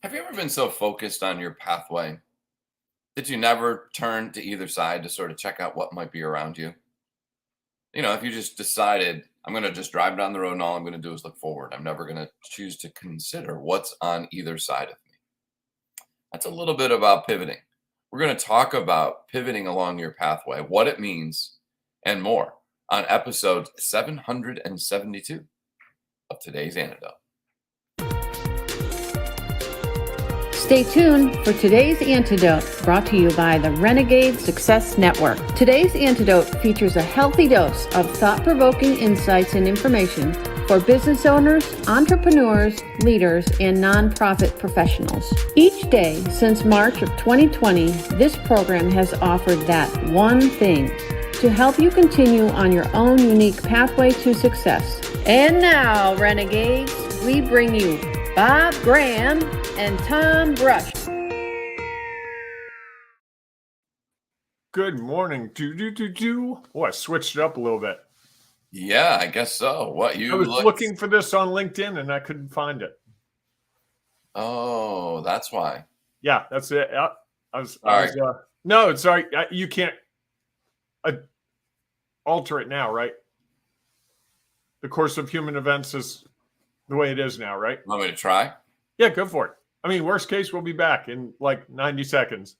Have you ever been so focused on your pathway that you never turn to either side to sort of check out what might be around you? If you just decided, I'm going to just drive down the road and all I'm going to do is look forward, I'm never going to choose to consider what's on either side of me. That's a little bit about pivoting. We're going to talk about pivoting along your pathway, what it means, and more on episode 772 of today's Antidote. Stay tuned for today's Antidote, brought to you by the Renegade Success Network. Today's Antidote features a healthy dose of thought-provoking insights and information for business owners, entrepreneurs, leaders, and nonprofit professionals. Each day since March of 2020, this program has offered that one thing to help you continue on your own unique pathway to success. And now, Renegades, we bring you Bob Graham and Tom Brush. Good morning. Oh, I switched it up a little bit. Yeah, I guess so. I was looking for this on LinkedIn and I couldn't find it. Oh, that's why. Yeah, that's it. Sorry. No, sorry. You can't alter it now, right? The course of human events is the way it is now, right? Want me to try? Yeah, go for it. I mean, worst case, we'll be back in like 90 seconds.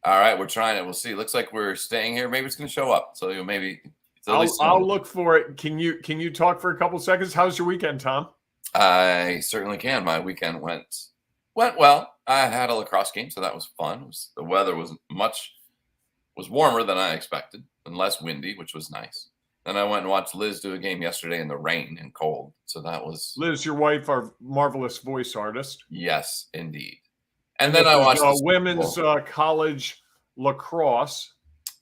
All right, we're trying it. We'll see. Looks like we're staying here. Maybe it's going to show up. So maybe I'll look for it. Can you talk for a couple seconds? How's your weekend, Tom? I certainly can. My weekend went well. I had a lacrosse game, so that was fun. The weather was warmer than I expected and less windy, which was nice. Then I went and watched Liz do a game yesterday in the rain and cold. So that was Liz, your wife, our marvelous voice artist. Yes, indeed. And then I watched women's college lacrosse.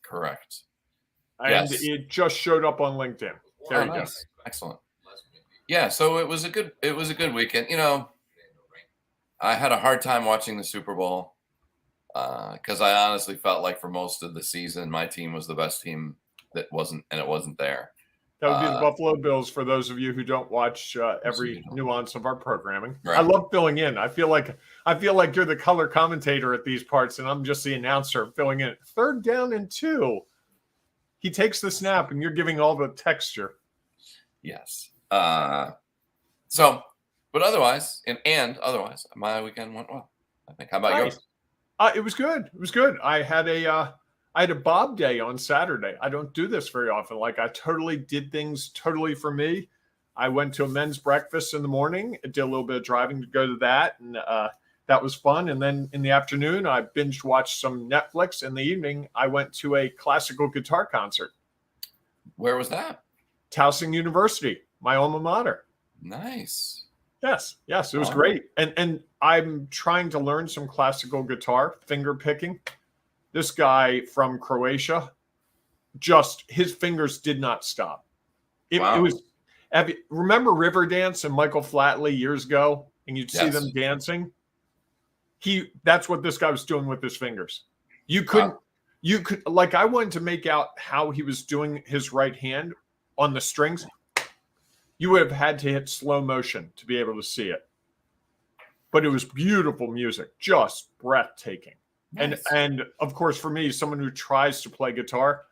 Correct. And yes. It just showed up on LinkedIn. There you nice. Go. Excellent. Yeah, so it was a good weekend. I had a hard time watching the Super Bowl because I honestly felt like for most of the season my team was the best team it wasn't there. That would be the Buffalo Bills for those of you who don't watch every nuance of our programming. Right. I love filling in. I feel like you're the color commentator at these parts, and I'm just the announcer filling in. 3rd down and 2. He takes the snap, and you're giving all the texture. Yes. But otherwise, my weekend went well. I think. How about yours? It was good. It was good. I had a Bob day on Saturday. I don't do this very often. Like, I totally did things totally for me. I went to a men's breakfast in the morning, did a little bit of driving to go to that, and that was fun. And then in the afternoon, I binge watched some Netflix. In the evening, I went to a classical guitar concert. Where was that? Towson University, my alma mater. Nice. Yes, it was great. And I'm trying to learn some classical guitar, finger picking. This guy from Croatia, his fingers did not stop. It was. Remember Riverdance and Michael Flatley years ago, and you'd see them dancing. That's what this guy was doing with his fingers. You could, I wanted to make out how he was doing his right hand on the strings. You would have had to hit slow motion to be able to see it. But it was beautiful music, just breathtaking. Nice. And of course, for me, someone who tries to play guitar,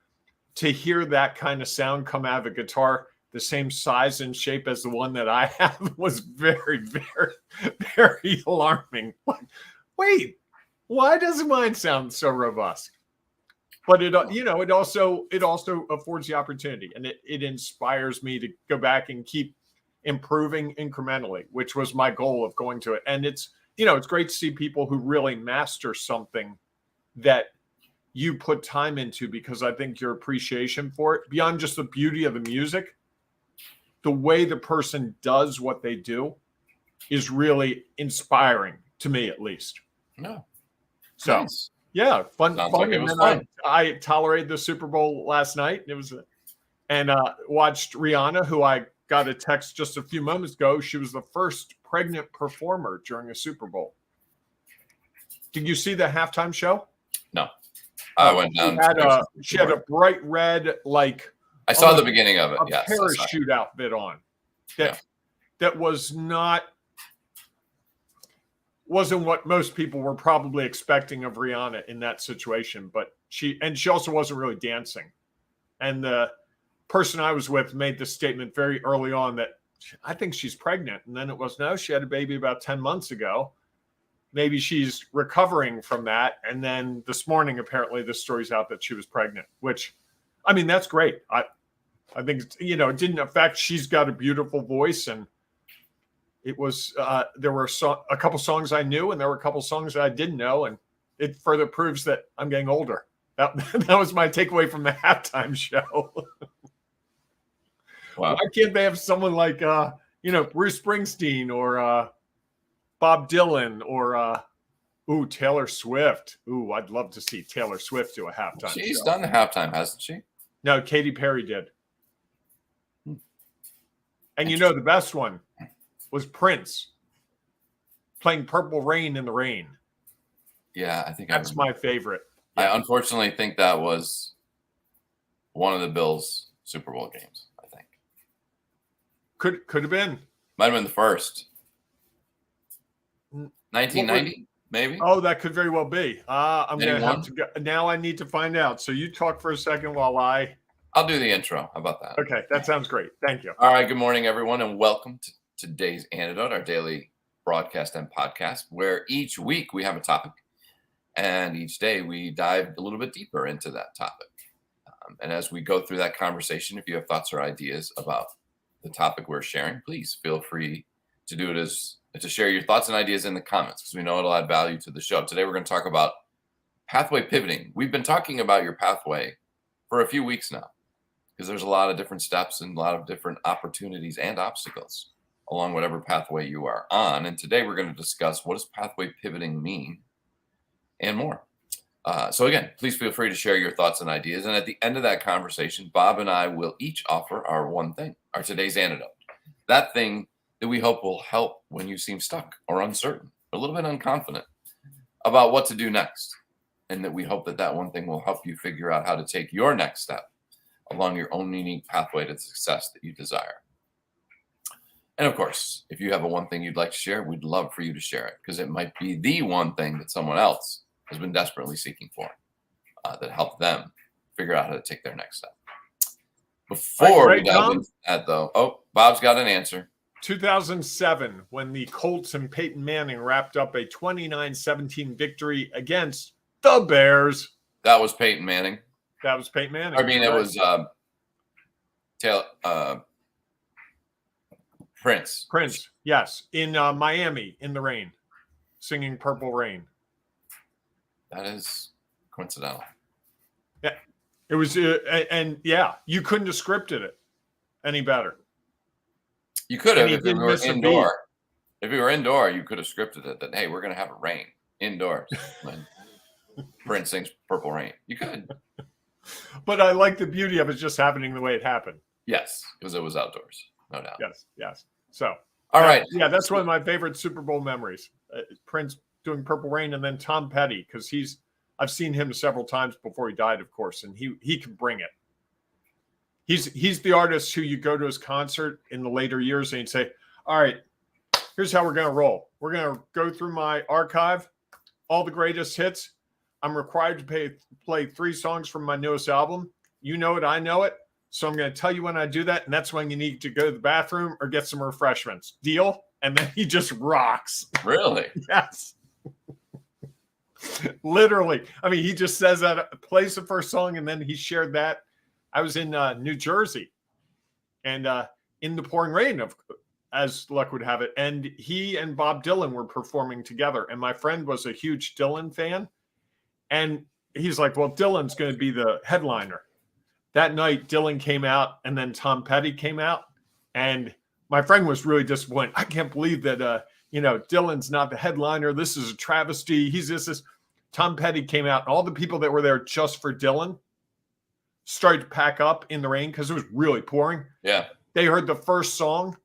to hear that kind of sound come out of a guitar the same size and shape as the one that I have was very, very, very alarming. Wait, why doesn't mine sound so robust? But it also affords the opportunity, and it inspires me to go back and keep improving incrementally, which was my goal of going to it. And it's great to see people who really master something that you put time into, because I think your appreciation for it, beyond just the beauty of the music, the way the person does what they do is really inspiring to me, at least. No. So, nice. Yeah, fun. Like and then I tolerated the Super Bowl last night. And watched Rihanna, who I got a text just a few moments ago. She was the first pregnant performer during a Super Bowl. Did you see the halftime show? No. I went down. She had a bright red, I saw the beginning of it. Yes, parachute outfit on. that wasn't what most people were probably expecting of Rihanna in that situation. But she also wasn't really dancing. And the person I was with made this statement very early on that I think she's pregnant. And then it was, no, she had a baby about 10 months ago. Maybe she's recovering from that. And then this morning, apparently, the story's out that she was pregnant, which, I mean, that's great. I think, it didn't affect. She's got a beautiful voice. And it was, there were a couple songs I knew, and there were a couple songs that I didn't know. And it further proves that I'm getting older. That was my takeaway from the halftime show. Wow. Why can't they have someone like, Bruce Springsteen or Bob Dylan or, Taylor Swift? Ooh, I'd love to see Taylor Swift do a halftime show. She's done the halftime, hasn't she? No, Katy Perry did. And the best one was Prince playing Purple Rain in the Rain. Yeah, I think that's my favorite. I unfortunately think that was one of the Bills' Super Bowl games, I think. Could have been. Might have been the first. 1990, maybe? Oh, that could very well be. I'm going to have to go. Now I need to find out. So you talk for a second while I'll do the intro. How about that? Okay, that sounds great. Thank you. All right, good morning, everyone, and welcome to today's Antidote, our daily broadcast and podcast, where each week we have a topic, and each day we dive a little bit deeper into that topic. And as we go through that conversation, if you have thoughts or ideas about the topic we're sharing, please feel free to do it to share your thoughts and ideas in the comments, because we know it'll add value to the show. Today, we're going to talk about pathway pivoting. We've been talking about your pathway for a few weeks now, because there's a lot of different steps and a lot of different opportunities and obstacles along whatever pathway you are on. And today, we're going to discuss what does pathway pivoting mean and more. So again, please feel free to share your thoughts and ideas. And at the end of that conversation, Bob and I will each offer our one thing, our today's antidote. That thing that we hope will help when you seem stuck or uncertain, a little bit unconfident about what to do next. And that we hope that one thing will help you figure out how to take your next step along your own unique pathway to success that you desire. And of course, if you have a one thing you'd like to share, we'd love for you to share it, because it might be the one thing that someone else has been desperately seeking for that helped them figure out how to take their next step. Before we dive into that, though, Bob's got an answer. 2007, when the Colts and Peyton Manning wrapped up a 29-17 victory against the Bears. That was Peyton Manning. That was Peyton Manning. I mean, it was Prince. Prince, yes, in Miami in the rain, singing Purple Rain. That is coincidental. Yeah, it was, and yeah, you couldn't have scripted it any better. You could have if it were indoor. If you were indoor, you could have scripted it that, hey, we're going to have it rain indoors when Prince sings Purple Rain. You could. But I like the beauty of it just happening the way it happened. Yes, because it was outdoors, no doubt. Yes. So, all right. Yeah, that's one of my favorite Super Bowl memories. Prince doing Purple Rain, and then Tom Petty, because I've seen him several times before he died, of course, and he can bring it. He's the artist who you go to his concert in the later years and you'd say, all right, here's how we're going to roll. We're going to go through my archive, all the greatest hits. I'm required to play 3 songs from my newest album. You know it, I know it. So I'm going to tell you when I do that, and that's when you need to go to the bathroom or get some refreshments. Deal? And then he just rocks. Really? Yes. Literally. I mean, he just says that, plays the first song, and then he shared that. I was in New Jersey, and in the pouring rain, as luck would have it, and he and Bob Dylan were performing together, and my friend was a huge Dylan fan, and he's like, well, Dylan's going to be the headliner. That night, Dylan came out, and then Tom Petty came out, and my friend was really disappointed. I can't believe that, Dylan's not the headliner. This is a travesty. He's this. Tom Petty came out, and all the people that were there just for Dylan started to pack up in the rain because it was really pouring. Yeah. They heard the first song.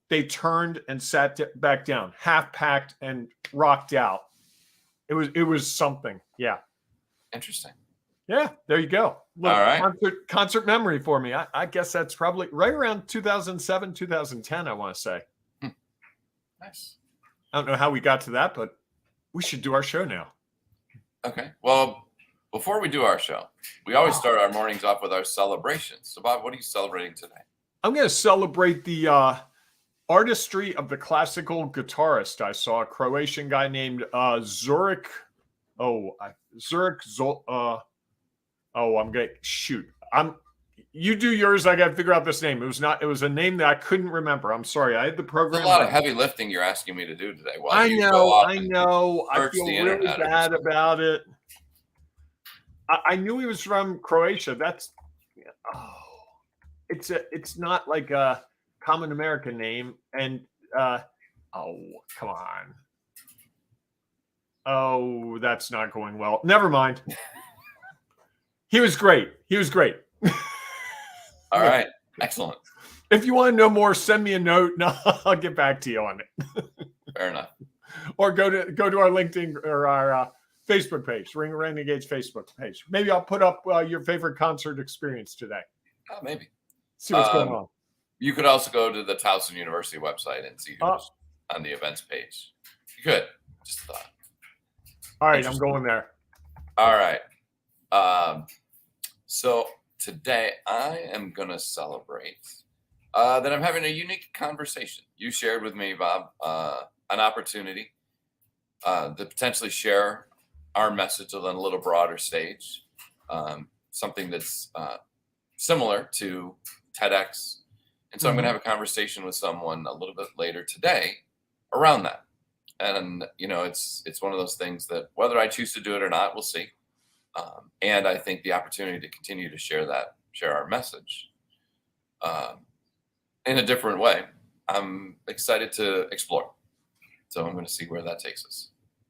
They turned and sat back down, half packed and rocked out. It was something. Yeah. Interesting. Yeah, there you go. Look, All right. concert memory for me. I guess that's probably right around 2007, 2010, I want to say. Nice. I don't know how we got to that, but we should do our show now. Okay. Well, before we do our show, we always start our mornings off with our celebrations. So, Bob, what are you celebrating today? I'm going to celebrate the artistry of the classical guitarist. I saw a Croatian guy named Zurich. I'm going to shoot. You do yours. I got to figure out this name. It was a name that I couldn't remember. I'm sorry. I had the program. There's a lot of heavy lifting you're asking me to do today. I know. I feel really bad about it. I knew he was from Croatia. It's not like a common American name. And come on. Oh, that's not going well. Never mind. He was great. All right. Excellent. If you want to know more, send me a note and I'll get back to you on it. Fair enough. Or go to our LinkedIn or our Facebook page, Ring Renegades Facebook page. Maybe I'll put up your favorite concert experience today. Oh, maybe. See what's going on. You could also go to the Towson University website and see who's on the events page. You could. Just a thought. All right, I'm going there. All right. So today I am going to celebrate that I'm having a unique conversation. You shared with me, Bob, an opportunity to potentially share our message on a little broader stage, something that's similar to TEDx. And so I'm going to have a conversation with someone a little bit later today around that. And, it's one of those things that whether I choose to do it or not, we'll see. And I think the opportunity to continue to share our message in a different way, I'm excited to explore. So I'm going to see where that takes us.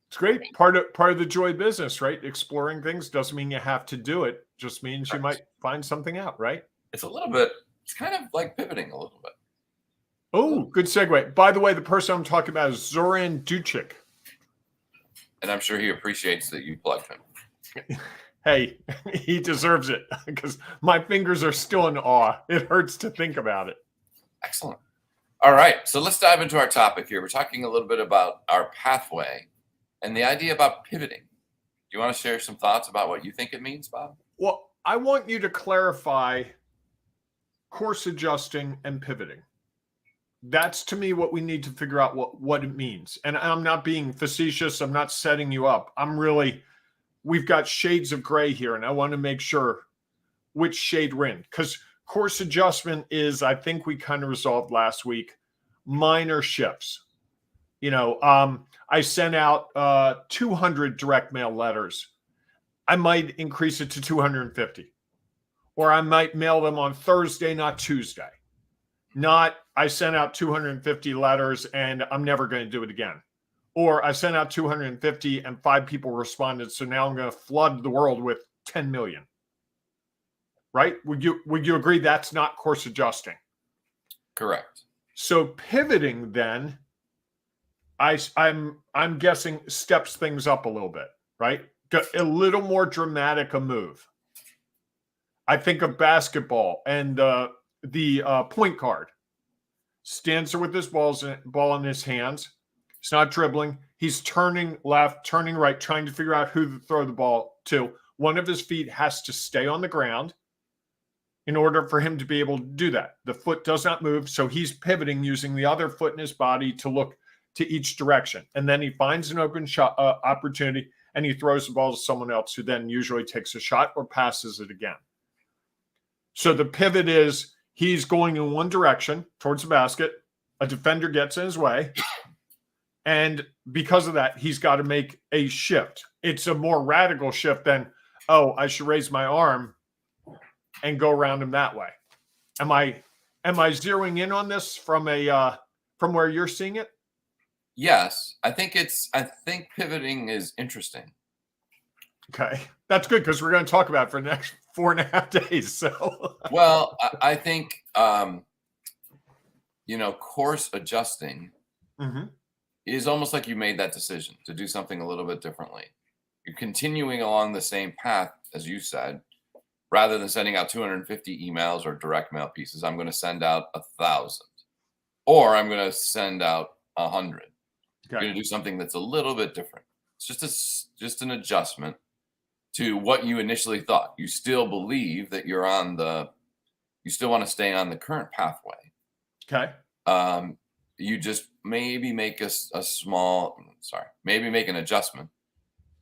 It's great. Part of the joy business, right? Exploring things doesn't mean you have to do it. Just means you might find something out, right? It's kind of like pivoting a little bit. Oh, good segue. By the way, the person I'm talking about is Zoran Ducic. And I'm sure he appreciates that you plugged him. Hey, he deserves it because my fingers are still in awe. It hurts to think about it. Excellent. All right. So let's dive into our topic here. We're talking a little bit about our pathway and the idea about pivoting. Do you want to share some thoughts about what you think it means, Bob? Well, I want you to clarify course adjusting and pivoting. That's to me what we need to figure out what it means. And I'm not being facetious. I'm not setting you up. We've got shades of gray here, and I want to make sure which shade we're in. Because course adjustment is, I think we kind of resolved last week, minor shifts. I sent out 200 direct mail letters. I might increase it to 250. Or I might mail them on Thursday, not Tuesday. Not, I sent out 250 letters and I'm never going to do it again. Or I sent out 250 and 5 people responded, so now I'm going to flood the world with 10 million. Right? Would you agree that's not course adjusting? Correct. So pivoting then, I'm guessing steps things up a little bit, right? A little more dramatic a move. I think of basketball and the point guard stands there with his ball in his hands. He's not dribbling. He's turning left, turning right, trying to figure out who to throw the ball to. One of his feet has to stay on the ground in order for him to be able to do that. The foot does not move, so he's pivoting using the other foot in his body to look to each direction. And then he finds an open shot opportunity and he throws the ball to someone else who then usually takes a shot or passes it again. So the pivot is he's going in one direction towards the basket. A defender gets in his way. And because of that, he's got to make a shift. It's a more radical shift than, I should raise my arm and go around him that way. Am I zeroing in on this from where you're seeing it? Yes. I think pivoting is interesting. Okay. That's good because we're going to talk about it for the next 4.5 days. So, well, I think, course adjusting is almost like you made that decision to do something a little bit differently. You're continuing along the same path, as you said, rather than sending out 250 emails or direct mail pieces, I'm going to send out 1,000, or I'm going to send out 100. You're Okay. going to do something that's a little bit different. It's just an adjustment to what you initially thought. You still believe that you still want to stay on the current pathway. Okay. You just maybe make maybe make an adjustment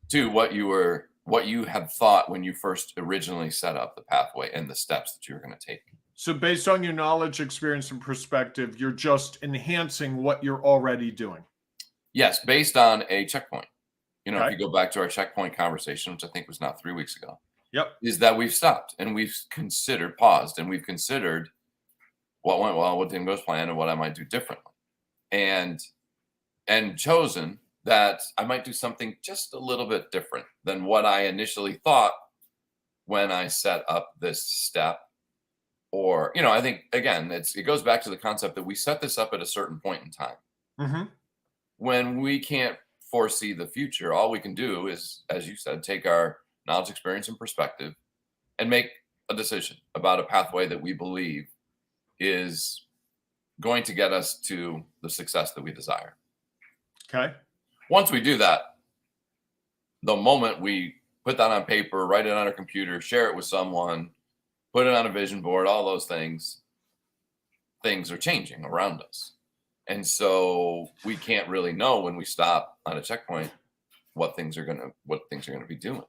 to what you had thought when you first originally set up the pathway and the steps that you were going to take. So based on your knowledge, experience, and perspective, you're just enhancing what you're already doing. Yes, based on a checkpoint. If Okay. you go back to our checkpoint conversation, which I think was now 3 weeks ago, Yep. is that we've stopped and we've paused, and we've considered what went well, what didn't go as planned, and what I might do differently. And chosen that I might do something just a little bit different than what I initially thought when I set up this step. Or, I think, again, it goes back to the concept that we set this up at a certain point in time. Mm-hmm. When we can't foresee the future, all we can do is, as you said, take our knowledge, experience, and perspective and make a decision about a pathway that we believe is going to get us to the success that we desire. Okay. Once we do that, the moment we put that on paper, write it on our computer, share it with someone, put it on a vision board, all those things are changing around us. And so we can't really know when we stop on a checkpoint what things are going to be doing.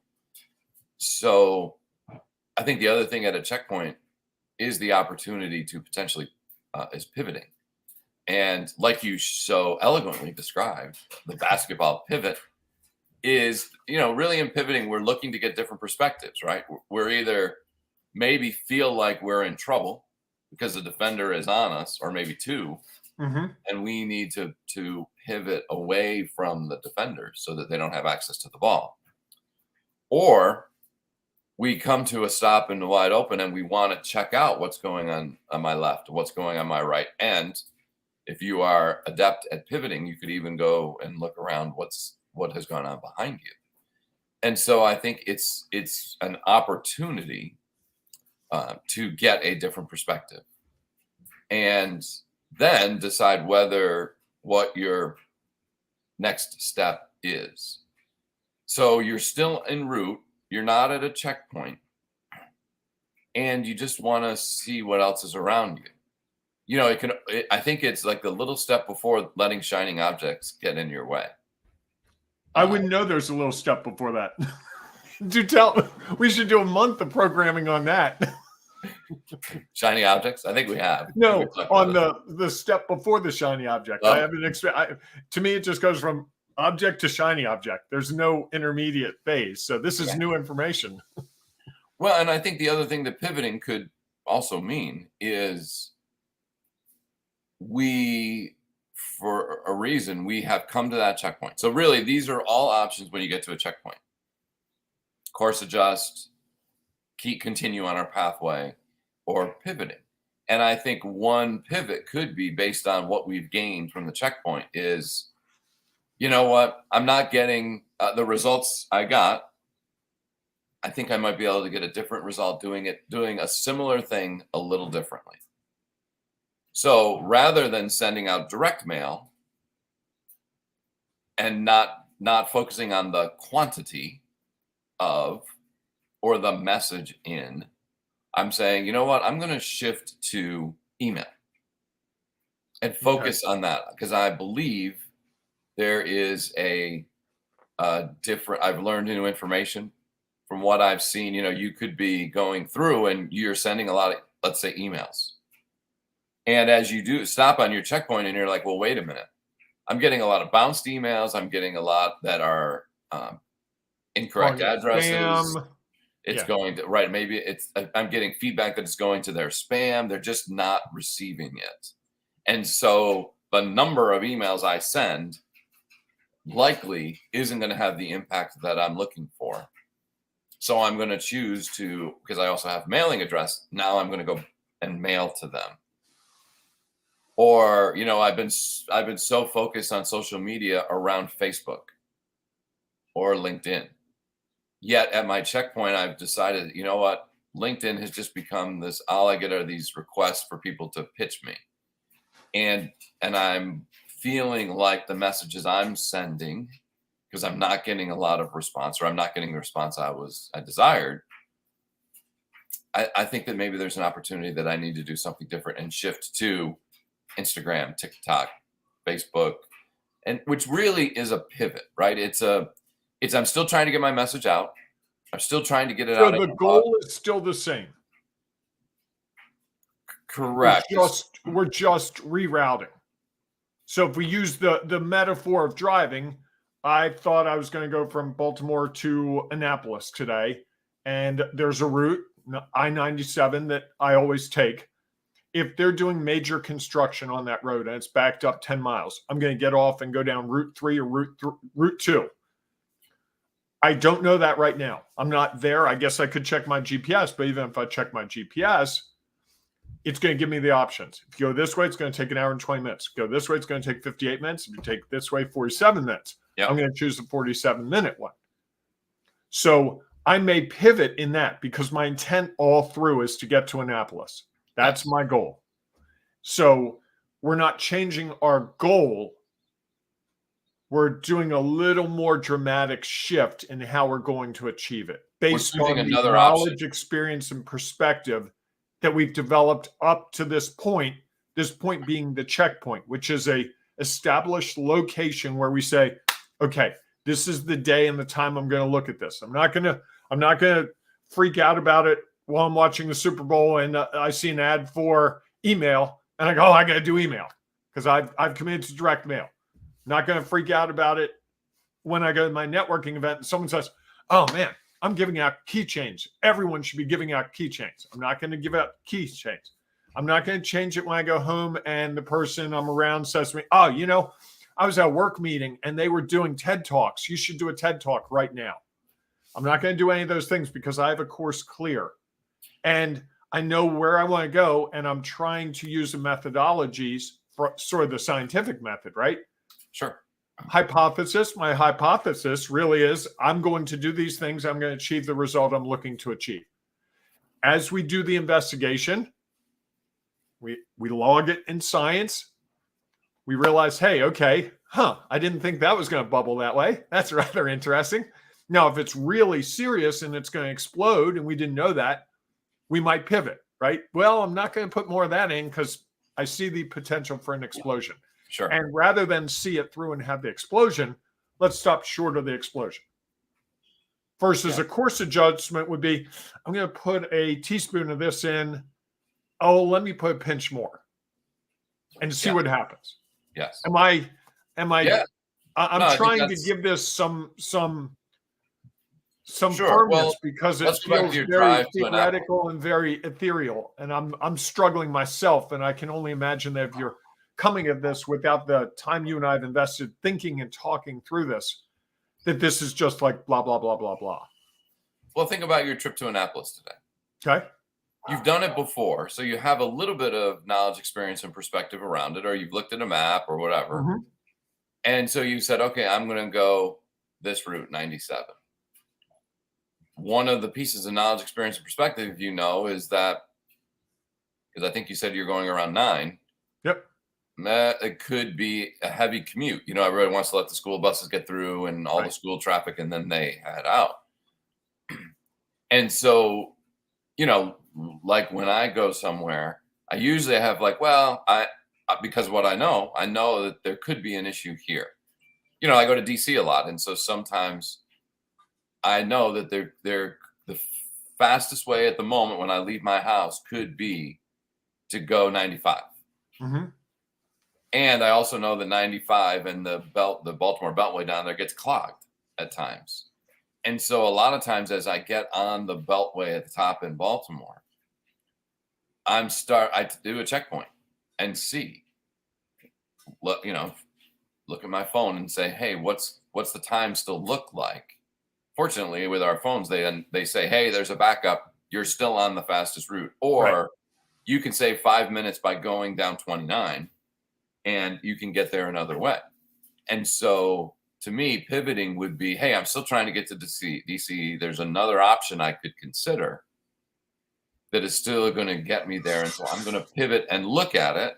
So I think the other thing at a checkpoint is the opportunity to potentially is pivoting. And like you so eloquently described, the basketball pivot is, really in pivoting, we're looking to get different perspectives, right? We're either maybe feel like we're in trouble because the defender is on us, or maybe two, Mm-hmm. and we need to pivot away from the defender so that they don't have access to the ball. Or we come to a stop in the wide open and we want to check out what's going on my left, what's going on my right. And if you are adept at pivoting, you could even go and look around what has gone on behind you. And so I think it's an opportunity to get a different perspective, and then decide what your next step is. So you're still en route, you're not at a checkpoint, and you just want to see what else is around you. I think it's like the little step before letting shining objects get in your way. I wouldn't know there's a little step before that. We should do a month of programming on that. Shiny objects? I think we have. No, on the step before the shiny object. Oh. I haven't to me, it just goes from object to shiny object. There's no intermediate phase. So this is new information. Well, and I think the other thing that pivoting could also mean is for a reason, we have come to that checkpoint. So really, these are all options when you get to a checkpoint. Course adjust, continue on our pathway, or pivoting. And I think one pivot could be based on what we've gained from the checkpoint is, you know what, I'm not getting the results I got. I think I might be able to get a different result doing a similar thing a little differently. So rather than sending out direct mail and not focusing on the quantity of or the message in, I'm saying, you know what, I'm going to shift to email and focus on that, because I believe there is a different, I've learned new information from what I've seen. You could be going through and you're sending a lot of, let's say, emails. And as you do stop on your checkpoint and you're like, well, wait a minute, I'm getting a lot of bounced emails. I'm getting a lot that are incorrect addresses. Spam. It's going to, right. Maybe I'm getting feedback that it's going to their spam. They're just not receiving it. And so the number of emails I send likely isn't going to have the impact that I'm looking for. So I'm going to choose to, because I also have mailing address, now I'm going to go and mail to them. Or, I've been so focused on social media around Facebook or LinkedIn Yet at my checkpoint, I've decided, you know what? LinkedIn has just become this, all I get are these requests for people to pitch me. And I'm feeling like the messages I'm sending, because I'm not getting a lot of response, or I'm not getting the response I desired. I think that maybe there's an opportunity that I need to do something different and shift to Instagram, TikTok, Facebook, and which really is a pivot, right? I'm still trying to get my message out. I'm still trying to get it So out. the goal is still the same. Correct. We're just rerouting. So if we use the metaphor of driving, I thought I was going to go from Baltimore to Annapolis today, and there's a route, I-97, that I always take. If they're doing major construction on that road and it's backed up 10 miles, I'm going to get off and go down Route 3 or Route 2. I don't know that right now. I'm not there. I guess I could check my GPS, but even if I check my GPS, it's going to give me the options. If you go this way, it's going to take an hour and 20 minutes. Go this way, it's going to take 58 minutes. If you take this way, 47 minutes. Yep. I'm going to choose the 47-minute one. So I may pivot in that because my intent all through is to get to Annapolis. That's my goal. So we're not changing our goal. We're doing a little more dramatic shift in how we're going to achieve it based on the knowledge, experience, and perspective that we've developed up to this point being the checkpoint, which is a established location where we say, okay, this is the day and the time I'm going to look at this. I'm not going to freak out about it while I'm watching the Super Bowl and I see an ad for email and I go, oh, I got to do email because I've committed to direct mail. Not going to freak out about it when I go to my networking event and someone says, oh man, I'm giving out keychains. Everyone should be giving out keychains. I'm not going to give out keychains. I'm not going to change it when I go home and the person I'm around says to me, oh, you know, I was at a work meeting and they were doing TED Talks. You should do a TED Talk right now. I'm not going to do any of those things because I have a course clear. And I know where I want to go, and I'm trying to use the methodologies for sort of the scientific method, right? Sure. Hypothesis. My hypothesis really is I'm going to do these things. I'm going to achieve the result I'm looking to achieve. As we do the investigation, we log it in science. We realize, hey, okay, I didn't think that was going to bubble that way. That's rather interesting. Now, if it's really serious and it's going to explode and we didn't know that, we might pivot, right? Well, I'm not going to put more of that in because I see the potential for an explosion. Sure. And rather than see it through and have the explosion, let's stop short of the explosion. Versus a course adjustment would be, I'm going to put a teaspoon of this in. Oh, let me put a pinch more and see what happens. Yes. I'm trying to give this some firmness because it feels very theoretical and very ethereal. And I'm struggling myself. And I can only imagine that if you're coming at this without the time you and I have invested thinking and talking through this, that this is just like blah, blah, blah, blah, blah. Well, think about your trip to Annapolis today. Okay. You've done it before, so you have a little bit of knowledge, experience, and perspective around it, or you've looked at a map or whatever. Mm-hmm. And so you said, okay, I'm going to go this route, 97. One of the pieces of knowledge, experience, and perspective, is that, because I think you said you're going around 9. Yep. That it could be a heavy commute. Everybody wants to let the school buses get through and all the school traffic, and then they head out. And so, like when I go somewhere, I usually have because of what I know that there could be an issue here. I go to DC a lot. And so sometimes I know that they're the fastest way at the moment when I leave my house could be to go 95. Mm-hmm. And I also know that 95 and the Baltimore Beltway down there gets clogged at times. And so a lot of times as I get on the Beltway at the top in Baltimore, I do a checkpoint and see, look at my phone and say, hey, what's the time still look like? Fortunately, with our phones, they say, hey, there's a backup. You're still on the fastest route. Or you can save 5 minutes by going down 29 and you can get there another way. And so to me, pivoting would be, hey, I'm still trying to get to DC. There's another option I could consider that is still going to get me there. And so I'm going to pivot and look at it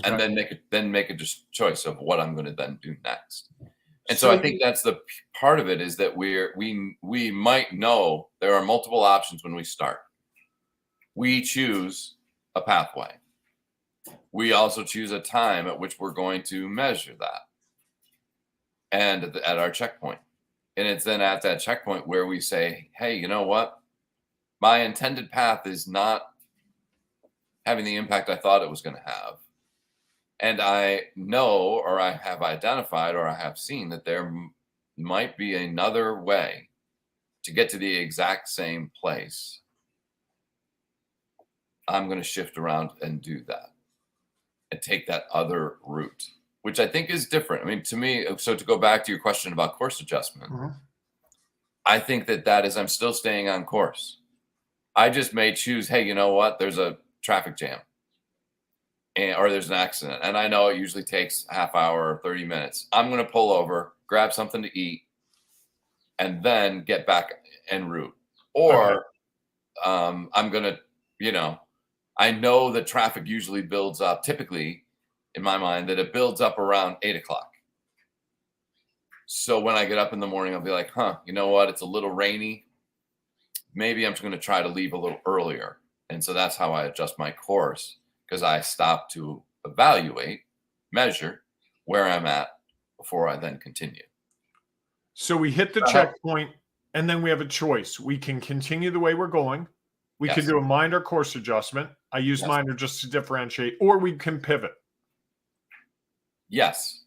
and Okay. then make a just choice of what I'm going to then do next. And so I think that's the part of it, is that we might know there are multiple options when we start. We choose a pathway. We also choose a time at which we're going to measure that, and at our checkpoint. And it's then at that checkpoint where we say, hey, you know what? My intended path is not having the impact I thought it was going to have. And I know, or I have identified, or I have seen that there might be another way to get to the exact same place. I'm going to shift around and do that and take that other route, which I think is different. I mean, to me, so to go back to your question about course adjustment, I think that is, I'm still staying on course. I just may choose, hey, you know what? There's a traffic jam. Or there's an accident, and I know it usually takes a half hour or 30 minutes. I'm going to pull over, grab something to eat, and then get back en route. Or I'm going to, I know that traffic usually builds up, typically, in my mind, that it builds up around 8 o'clock. So when I get up in the morning, I'll be like, you know what? It's a little rainy. Maybe I'm just going to try to leave a little earlier. And so that's how I adjust my course, because I stop to evaluate, measure where I'm at before I then continue. So we hit the checkpoint, and then we have a choice. We can continue the way we're going. We can do a minor course adjustment. I use minor just to differentiate, or we can pivot. Yes.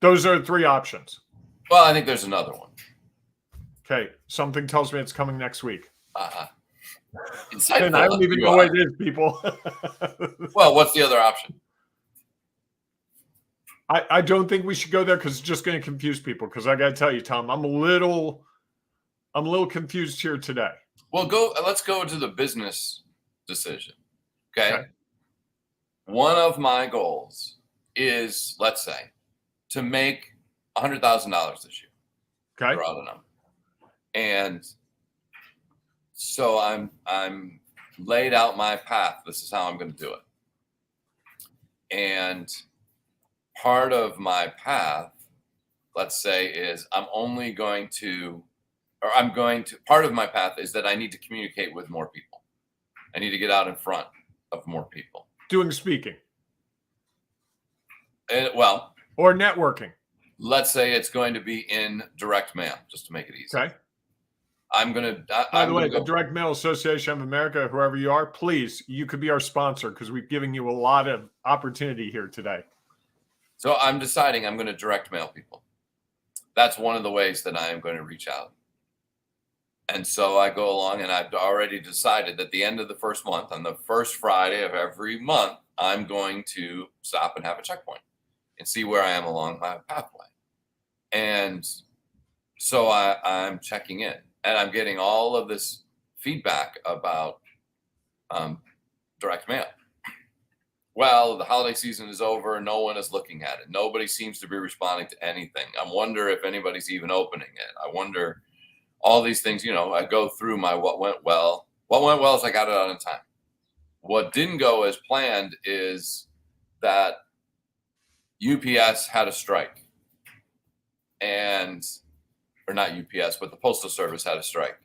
Those are 3 options. Well, I think there's another one. Okay. Something tells me it's coming next week. Insightful. And I don't even know what it is, people. Well, what's the other option? I don't think we should go there, because it's just going to confuse people. Because I got to tell you, Tom, I'm a little confused here today. Well, let's go to the business decision. Okay. One of my goals is, let's say, to make $100,000 this year. Okay. Throw out a number. And so I'm laid out my path. This is how I'm going to do it. And part of my path, let's say, is part of my path is that I need to communicate with more people. I need to get out in front of more people. Doing speaking. Or networking. Let's say it's going to be in direct mail, just to make it easy. Okay. By the way, the Direct Mail Association of America, whoever you are, please, you could be our sponsor, because we've given you a lot of opportunity here today. So I'm deciding I'm going to direct mail people. That's one of the ways that I am going to reach out. And so I go along, and I've already decided that at the end of the first month, on the first Friday of every month, I'm going to stop and have a checkpoint and see where I am along my pathway. And so I'm checking in, and I'm getting all of this feedback about direct mail. Well, the holiday season is over. No one is looking at it. Nobody seems to be responding to anything. I wonder if anybody's even opening it. I wonder all these things. I go through my what went well. What went well is I got it out in time. What didn't go as planned is that UPS had a strike, or not UPS, but the Postal Service had a strike.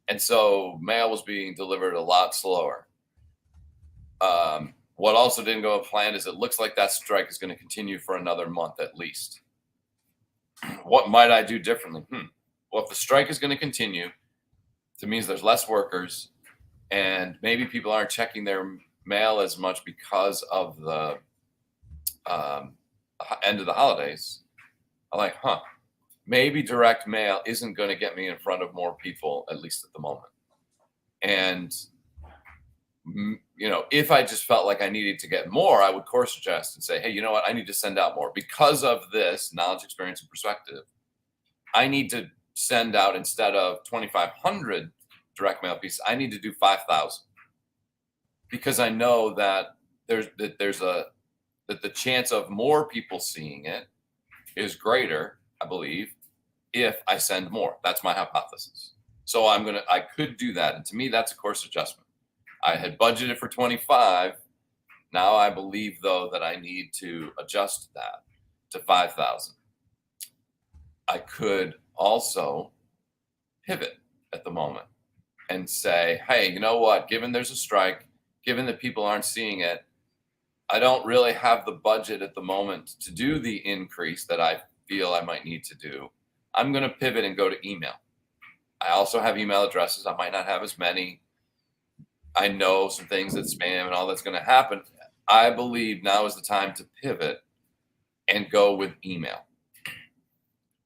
And so mail was being delivered a lot slower. What also didn't go as planned is it looks like that strike is going to continue for another month at least. What might I do differently? Well, if the strike is going to continue, it means there's less workers, and maybe people aren't checking their mail as much because of the end of the holidays. I'm like, maybe direct mail isn't going to get me in front of more people, at least at the moment. And if I just felt like I needed to get more, I would course adjust and say, hey, you know what? I need to send out more because of this knowledge, experience, and perspective. I need to send out, instead of 2,500 direct mail pieces, I need to do 5,000, because I know that the chance of more people seeing it is greater I believe, if I send more. That's my hypothesis. So I could do that. And to me, that's a course adjustment. I had budgeted for 25. Now I believe, though, that I need to adjust that to 5,000. I could also pivot at the moment and say, hey, you know what? Given there's a strike, given that people aren't seeing it, I don't really have the budget at the moment to do the increase that I feel I might need to do. I'm going to pivot and go to email. I also have email addresses. I might not have as many. I know some things that spam and all that's going to happen. I believe now is the time to pivot and go with email.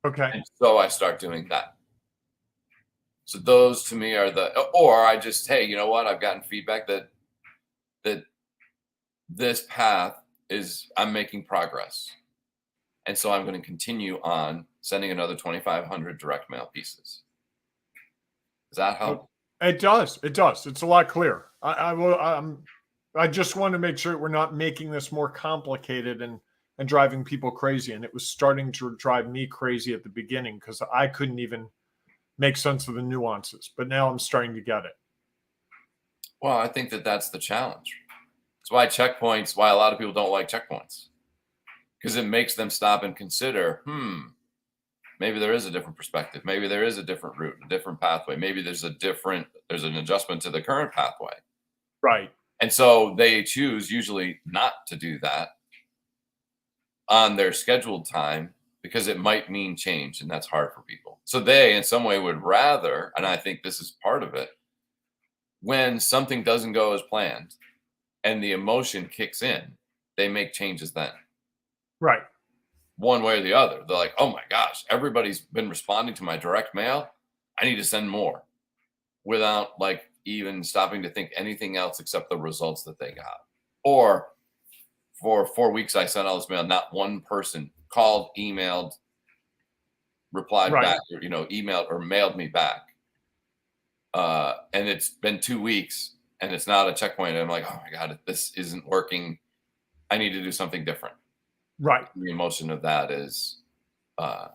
Okay. And so I start doing that. So those to me are or I just, hey, you know what? I've gotten feedback that this path I'm making progress. And so I'm going to continue on sending another 2,500 direct mail pieces. Does that help? It does. It does. It's a lot clearer. I just want to make sure we're not making this more complicated and driving people crazy. And it was starting to drive me crazy at the beginning because I couldn't even make sense of the nuances. But now I'm starting to get it. Well, I think that's the challenge. It's why a lot of people don't like checkpoints, because it makes them stop and consider, maybe there is a different perspective. Maybe there is a different route, a different pathway. Maybe there's an adjustment to the current pathway. Right. And so they choose usually not to do that on their scheduled time because it might mean change, and that's hard for people. So they, in some way, would rather, and I think this is part of it, when something doesn't go as planned and the emotion kicks in, they make changes then. Right. One way or the other. They're like, oh my gosh, everybody's been responding to my direct mail. I need to send more, without even stopping to think anything else except the results that they got. Or for 4 weeks, I sent all this mail. Not one person called, emailed, replied back, or, emailed or mailed me back. And it's been 2 weeks and it's not a checkpoint. And I'm like, oh my God, this isn't working. I need to do something different. Right. The emotion of that is, I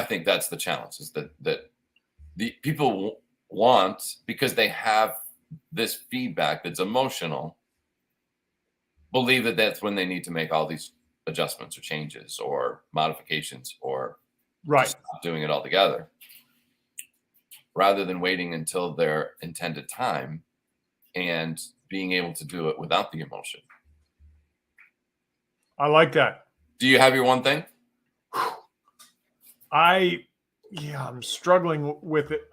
think that's the challenge, is that the people want, because they have this feedback that's emotional, believe that that's when they need to make all these adjustments or changes or modifications or just stop doing it altogether, rather than waiting until their intended time and being able to do it without the emotion. I like that. Do you have your one thing? I'm struggling with it.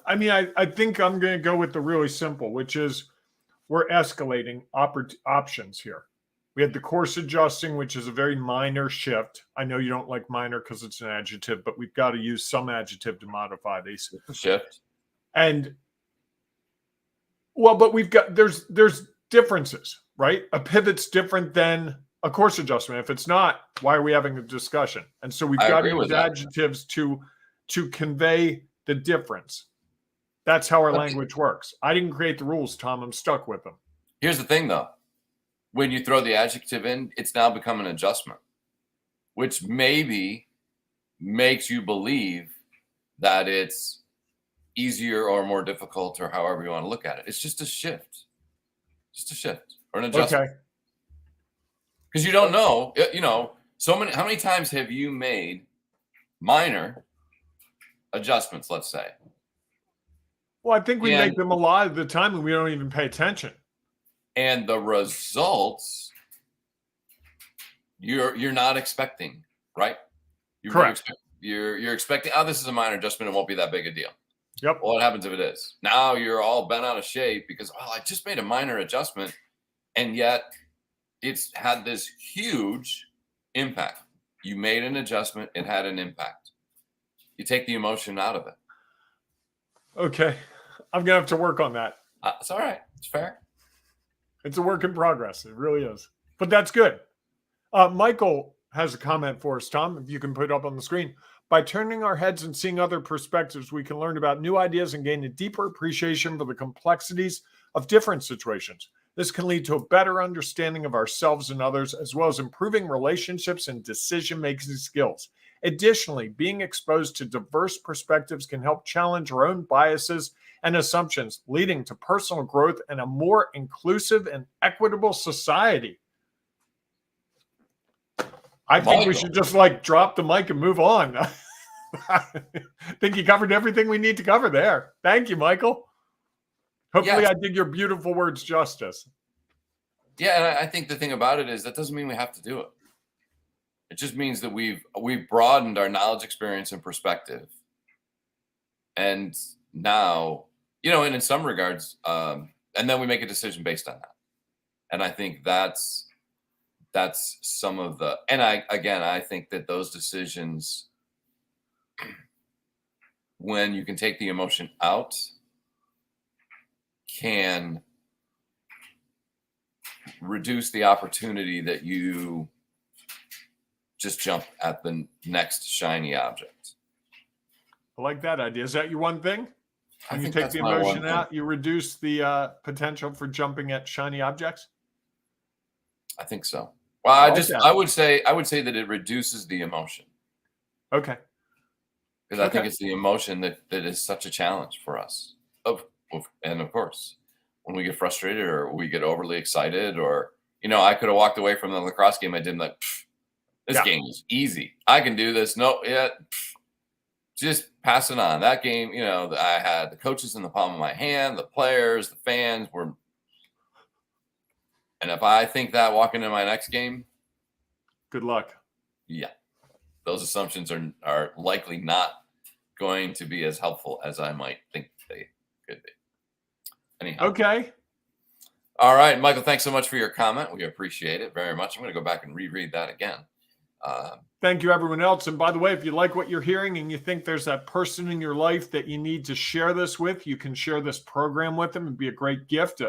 I mean, I think I'm going to go with the really simple, which is we're escalating options here. We had the course adjusting, which is a very minor shift. I know you don't like minor because it's an adjective, but we've got to use some adjective to modify these. Shift. And but there's differences, right? A pivot's different than a course adjustment. If it's not, why are we having a discussion? And so we've got to use adjectives to convey the difference. That's how our language works. I didn't create the rules, Tom. I'm stuck with them. Here's the thing, though. When you throw the adjective in, it's now become an adjustment, which maybe makes you believe that it's easier or more difficult, or however you want to look at it. It's just a shift. Or an adjustment. Okay. Because you don't know, how many times have you made minor adjustments, let's say? Well, I think we make them a lot of the time and we don't even pay attention. And the results you're not expecting, right? Correct. You're expecting, this is a minor adjustment, it won't be that big a deal. Yep. Well, what happens if it is? Now you're all bent out of shape because, I just made a minor adjustment, and yet it's had this huge impact. You made an adjustment, it had an impact. You take the emotion out of it. Okay. I'm going to have to work on that. It's all right. It's fair. It's a work in progress. It really is. But that's good. Michael has a comment for us, Tom, if you can put it up on the screen. By turning our heads and seeing other perspectives, we can learn about new ideas and gain a deeper appreciation for the complexities of different situations. This can lead to a better understanding of ourselves and others, as well as improving relationships and decision-making skills. Additionally, being exposed to diverse perspectives can help challenge our own biases and assumptions, leading to personal growth and a more inclusive and equitable society. I think we should just drop the mic and move on. I think you covered everything we need to cover there. Thank you, Michael. Hopefully I did your beautiful words justice. Yeah, and I think the thing about it is that doesn't mean we have to do it. It just means that we've broadened our knowledge, experience, and perspective. And now, and in some regards, and then we make a decision based on that. And I think that's some of the, and I think that those decisions, when you can take the emotion out, can reduce the opportunity that you just jump at the next shiny object. I like that idea. Is that your one thing? When you take the my emotion out, you reduce the potential for jumping at shiny objects? I think so. Well, I would say that it reduces the emotion. Okay. Because I think it's the emotion that is such a challenge for us. And of course, when we get frustrated or we get overly excited, or I could have walked away from the lacrosse game. I did this game is easy. I can do this. No, just pass it on. That game, I had the coaches in the palm of my hand, the players, the fans were. And if I think that walking into my next game, good luck. Yeah, those assumptions are likely not going to be as helpful as I might think they could be. Anyhow. Okay. All right, Michael, thanks so much for your comment. We appreciate it very much. I'm going to go back and reread that again. Thank you, everyone else. And by the way, if you like what you're hearing and you think there's that person in your life that you need to share this with, you can share this program with them. It'd be a great gift,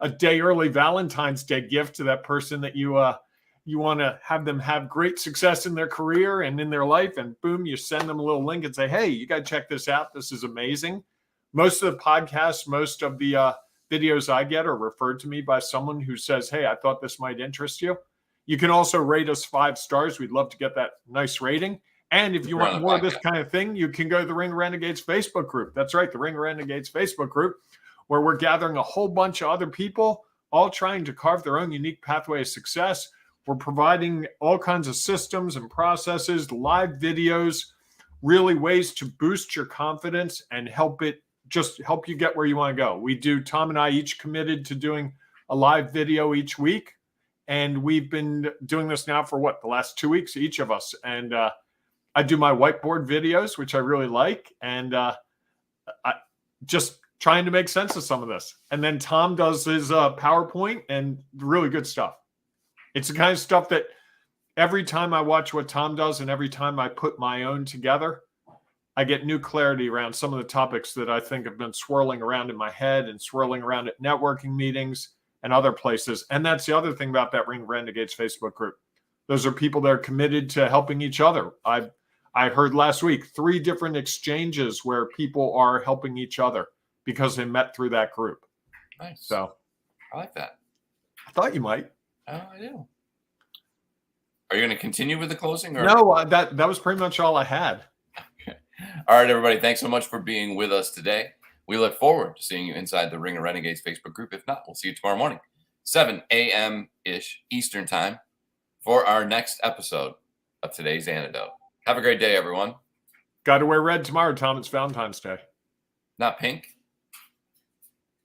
a day early Valentine's Day gift to that person that you want to have them have great success in their career and in their life. And boom, you send them a little link and say, hey, you got to check this out. This is amazing. Most of the podcasts, most of the videos I get are referred to me by someone who says, hey, I thought this might interest you. You can also rate us 5 stars. We'd love to get that nice rating. And if you want more of this kind of thing, you can go to the Ring Renegades Facebook group. That's right, the Ring Renegades Facebook group, where we're gathering a whole bunch of other people, all trying to carve their own unique pathway of success. We're providing all kinds of systems and processes, live videos, really ways to boost your confidence and help you get where you want to go. Tom and I each committed to doing a live video each week. And we've been doing this now for the last 2 weeks, each of us. And I do my whiteboard videos, which I really like. And I just trying to make sense of some of this. And then Tom does his PowerPoint and really good stuff. It's the kind of stuff that every time I watch what Tom does and every time I put my own together, I get new clarity around some of the topics that I think have been swirling around in my head and swirling around at networking meetings and other places. And that's the other thing about that Ring Renegades Facebook group. Those are people that are committed to helping each other. I heard last week 3 different exchanges where people are helping each other because they met through that group. Nice. So I like that. I thought you might. Oh, I do. Are you going to continue with the closing? Or? No, that was pretty much all I had. Okay. All right, everybody. Thanks so much for being with us today. We look forward to seeing you inside the Ring of Renegades Facebook group. If not, we'll see you tomorrow morning, 7 a.m.-ish Eastern time for our next episode of today's Antidote. Have a great day, everyone. Got to wear red tomorrow, Tom. It's Valentine's Day. Not pink?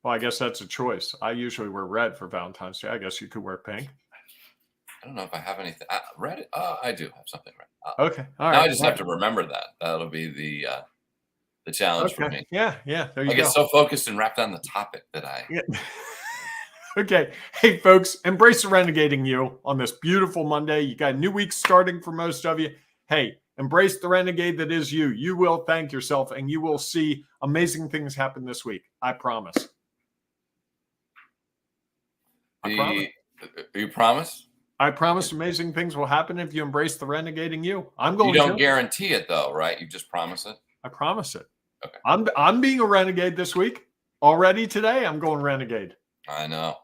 Well, I guess that's a choice. I usually wear red for Valentine's Day. I guess you could wear pink. I don't know if I have anything. Red? I do have something red. Okay. All right. Now I just have to remember that. That'll be the challenge for me. Yeah. There you go. I get so focused and wrapped on the topic that I. Yeah. Okay. Hey, folks, embrace the renegading you on this beautiful Monday. You got a new week starting for most of you. Hey, embrace the renegade that is you. You will thank yourself and you will see amazing things happen this week. I promise. You promise? I promise amazing things will happen if you embrace the renegading you. I'm going to. You don't guarantee it though, right? You just promise it? I promise it. Okay. I'm being a renegade this week. Already today, I'm going renegade. I know.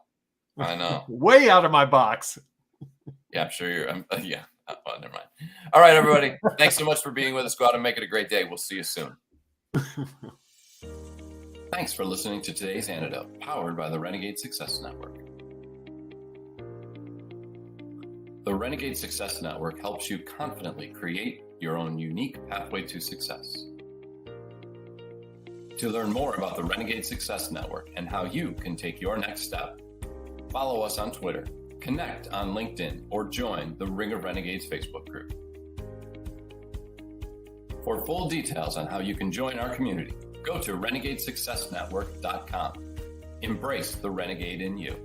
Way out of my box. Yeah, I'm sure you're. Yeah, Well, never mind. All right, everybody. Thanks so much for being with us. Go out and make it a great day. We'll see you soon. Thanks for listening to today's Antidote, powered by the Renegade Success Network. The Renegade Success Network helps you confidently create your own unique pathway to success. To learn more about the Renegade Success Network and how you can take your next step, follow us on Twitter, connect on LinkedIn, or join the Ring of Renegades Facebook group. For full details on how you can join our community, go to renegadesuccessnetwork.com. Embrace the renegade in you.